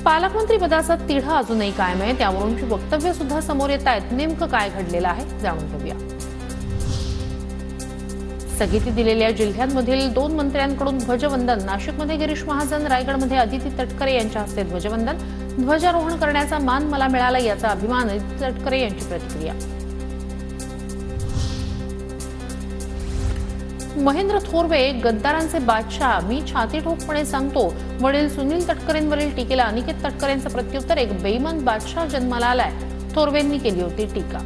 पालकमंत्री पदाचा तिढा अजूनही कायम आहे, त्यावरूनची वक्तव्य सुद्धा समोर येत आहेत। नेमकं काय घडलेलं आहे जाणून घेऊया। स्थगिती दिलेल्या जिल्ह्यांमधील 2 मंत्र्यांकडून ध्वजवंदन। नाशिकमध्ये गिरीश महाजन, रायगडमध्ये अदिती तटकरे यांच्या हस्ते ध्वजवंदन। ध्वजारोहण करण्याचा मान मला मिळाला, याचा अभिमान। अदिती तटकरे यांची प्रतिक्रिया। महेंद्र थोरवे, गद्दारांचे बादशाह, मी छाती ठोकपणे सांगतो। वडील सुनील तटकरेंवरील टीकेला अनिकेत तटकरेंचं प्रत्युत्तर, एक बेईमान बादशाह जन्माला आलाय, थोरवेंनी केली होती टीका।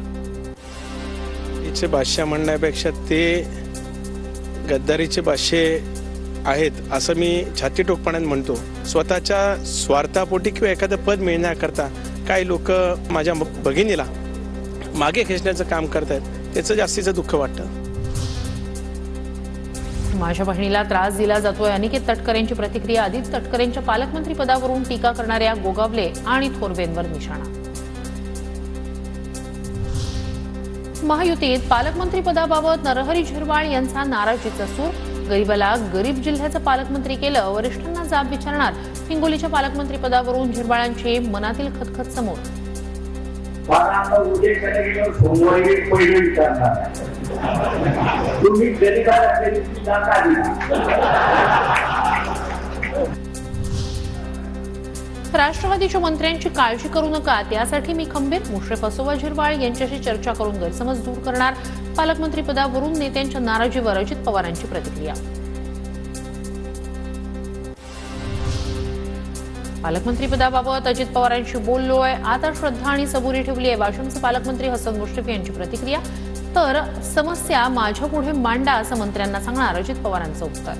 इथे बादशाह म्हणण्यापेक्षा ते गद्दारीचे बादशाह आहेत असं मी छाती ठोकपणाने म्हणतो। स्वतःच्या स्वार्थापोटी किंवा एखादं पद मिळण्याकरता काही लोक माझ्या भगिनीला मागे खेचण्याचं काम करतात, त्याचं जास्तीचं दुःख वाटतं। माझ्या बहिणीला त्रास दिला जातोय, अनिकेत तटकरेंची प्रतिक्रिया। अदिती तटकरेंच्या पालकमंत्री पदावरून टीका करणाऱ्या गोगावले आणि थोरवेंवर निशाणा। महायुतीत पालकमंत्री पदाबाबत नरहरी झिरवाळ यांचा नाराजीचा सूर। गरीबाला गरीब जिल्ह्याचं पालकमंत्री केलं, वरिष्ठांना जाब विचारणार। हिंगोलीच्या पालकमंत्री पदावरून झिरवाळांची मनातील खतखत समोर। राष्ट्रवादीच्या मंत्र्यांची काळजी करू नका, त्यासाठी मी खंबीर। मुश्रीफ असोवा झिरवाळ यांच्याशी चर्चा करून गैरसमज दूर करणार। पालकमंत्री पदावरून नेत्यांच्या नाराजीवर अजित पवारांची प्रतिक्रिया। पालकमंत्री पदाबाबत अजित पवारांशी बोललोय, आता श्रद्धा आणि सबुरी ठेवली आहे। वाशिमचे पालकमंत्री हसन मुश्रीफ यांची प्रतिक्रिया। तर समस्या माझ्या पुढे मांडा असं मंत्र्यांना सांगणार, अजित पवारांचं उत्तर।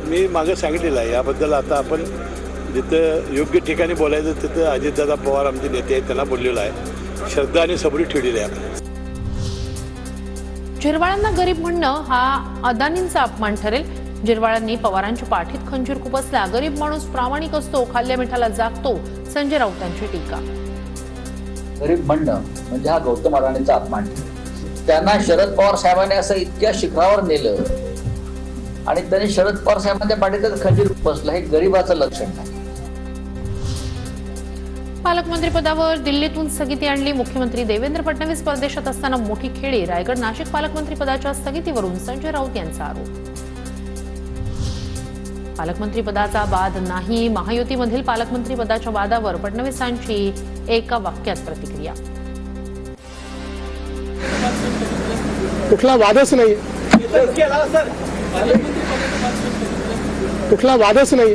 मी मागे सांगितलेलं आहे, याबद्दल आता आपण जिथं योग्य ठिकाणी बोलायचं तिथं अजितदादा पवार आमचे नेते आहेत त्यांना बोललेलं आहे, श्रद्धा आणि सबुरी ठेवलेली आहे। झिरवाळांना गरीब म्हणणं हा अदानींचा अपमान ठरेल। झिरवाळांनी पवारांच्या पाठीत खंजीर खुपसला। गरीब माणूस प्रामाणिक असतो, खाल्ल्या मिठाला जागतो, संजय राऊतांची टीका। गरीब म्हणणं म्हणजे हा गौतम अदानींचा अपमान। त्यांना शरद पवार साहेबांनी असं इतक्या शिखरावर नेलं आणि त्यांनी शरद पवार साहेबांच्या पाठीतच खंजीर खुपसलं, हे गरीबाचं लक्षण नाही। पालकमंत्री पदावर दिल्लीतून स्थगिती आणली। मुख्यमंत्री देवेंद्र फडणवीस परदेशात असताना मोठी खेळी। रायगड नाशिक पालकमंत्री पदाच्या स्थगितीवरून संजय राऊत यांचा आरोप। पालकमंत्री पदाचा वाद नाही, महायुतीमधील पालकमंत्री पदाच्या वादावर फडणवीसांची एका वाक्यात प्रतिक्रिया। कुठला वादच नाही, कुठला वादच नाही।